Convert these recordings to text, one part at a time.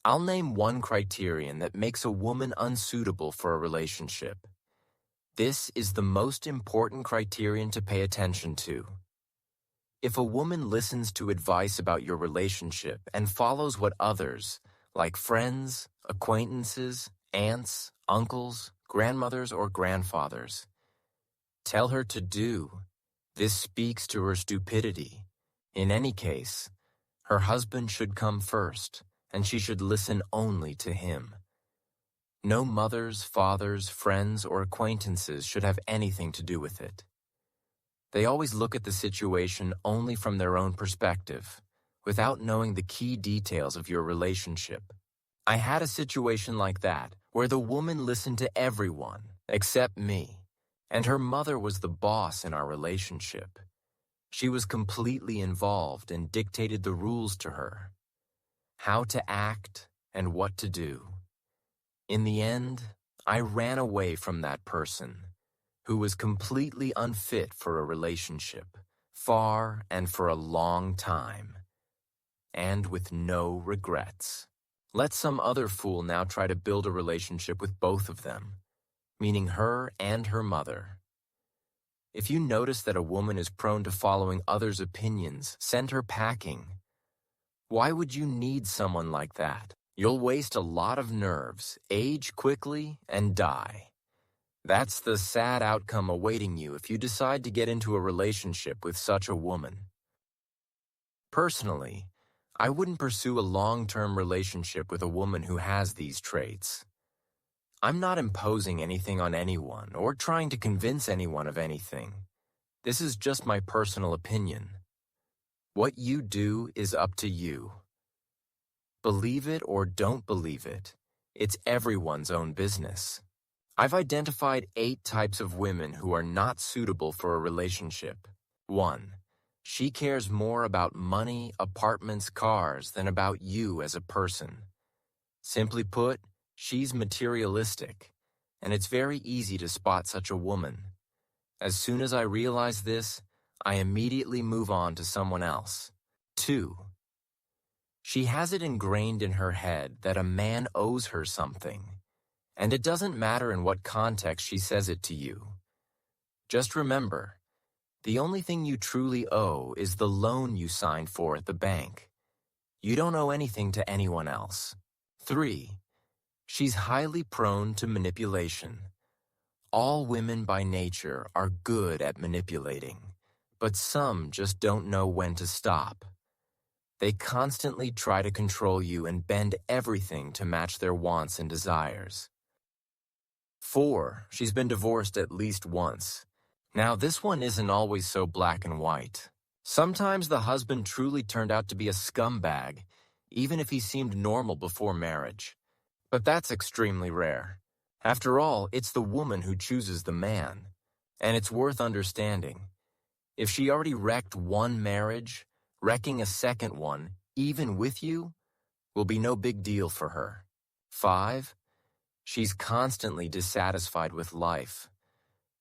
I'll name one criterion that makes a woman unsuitable for a relationship. This is the most important criterion to pay attention to. If a woman listens to advice about your relationship and follows what others, like friends, acquaintances, aunts, uncles, grandmothers, or grandfathers, tell her to do, this speaks to her stupidity. In any case, her husband should come first, and she should listen only to him. No mothers, fathers, friends, or acquaintances should have anything to do with it. They always look at the situation only from their own perspective, without knowing the key details of your relationship. I had a situation like that, where the woman listened to everyone, except me, and her mother was the boss in our relationship. She was completely involved and dictated the rules to her, how to act and what to do. In the end, I ran away from that person, who was completely unfit for a relationship, far and for a long time, and with no regrets. Let some other fool now try to build a relationship with both of them, meaning her and her mother. If you notice that a woman is prone to following others' opinions, send her packing. Why would you need someone like that? You'll waste a lot of nerves, age quickly, and die. That's the sad outcome awaiting you if you decide to get into a relationship with such a woman. Personally, I wouldn't pursue a long-term relationship with a woman who has these traits. I'm not imposing anything on anyone or trying to convince anyone of anything. This is just my personal opinion. What you do is up to you. Believe it or don't believe it, it's everyone's own business. I've identified 8 types of women who are not suitable for a relationship. 1. She cares more about money, apartments, cars than about you as a person. Simply put, she's materialistic, and it's very easy to spot such a woman. As soon as I realize this, I immediately move on to someone else. 2. She has it ingrained in her head that a man owes her something, and it doesn't matter in what context she says it to you. Just remember, the only thing you truly owe is the loan you signed for at the bank. You don't owe anything to anyone else. 3. She's highly prone to manipulation. All women by nature are good at manipulating, but some just don't know when to stop. They constantly try to control you and bend everything to match their wants and desires. 4. She's been divorced at least once. Now, this one isn't always so black and white. Sometimes the husband truly turned out to be a scumbag, even if he seemed normal before marriage. But that's extremely rare. After all, it's the woman who chooses the man. And it's worth understanding. If she already wrecked one marriage, wrecking a second one, even with you, will be no big deal for her. 5. She's constantly dissatisfied with life.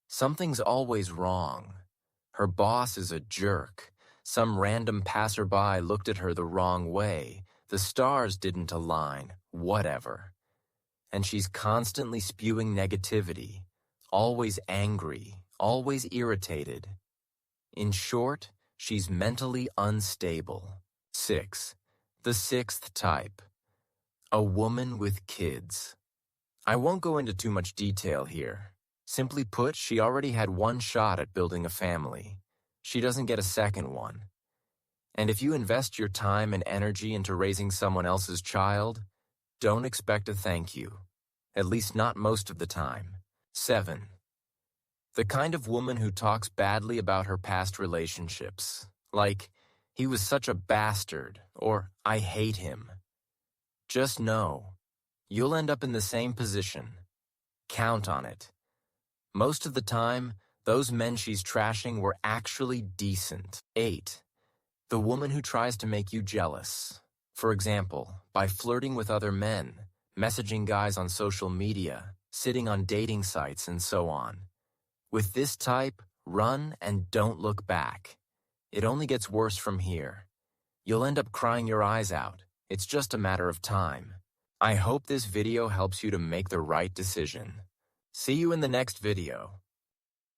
Something's always wrong. Her boss is a jerk. Some random passerby looked at her the wrong way. The stars didn't align. Whatever. And she's constantly spewing negativity, always angry, always irritated. In short, she's mentally unstable. 6. The 6th type. A woman with kids. I won't go into too much detail here. Simply put, she already had one shot at building a family. She doesn't get a second one. And if you invest your time and energy into raising someone else's child, don't expect a thank you. At least not most of the time. 7. The kind of woman who talks badly about her past relationships. Like, he was such a bastard, or I hate him. Just know, you'll end up in the same position. Count on it. Most of the time, those men she's trashing were actually decent. 8. The woman who tries to make you jealous. For example, by flirting with other men, messaging guys on social media, sitting on dating sites, and so on. With this type, run and don't look back. It only gets worse from here. You'll end up crying your eyes out. It's just a matter of time. I hope this video helps you to make the right decision. See you in the next video.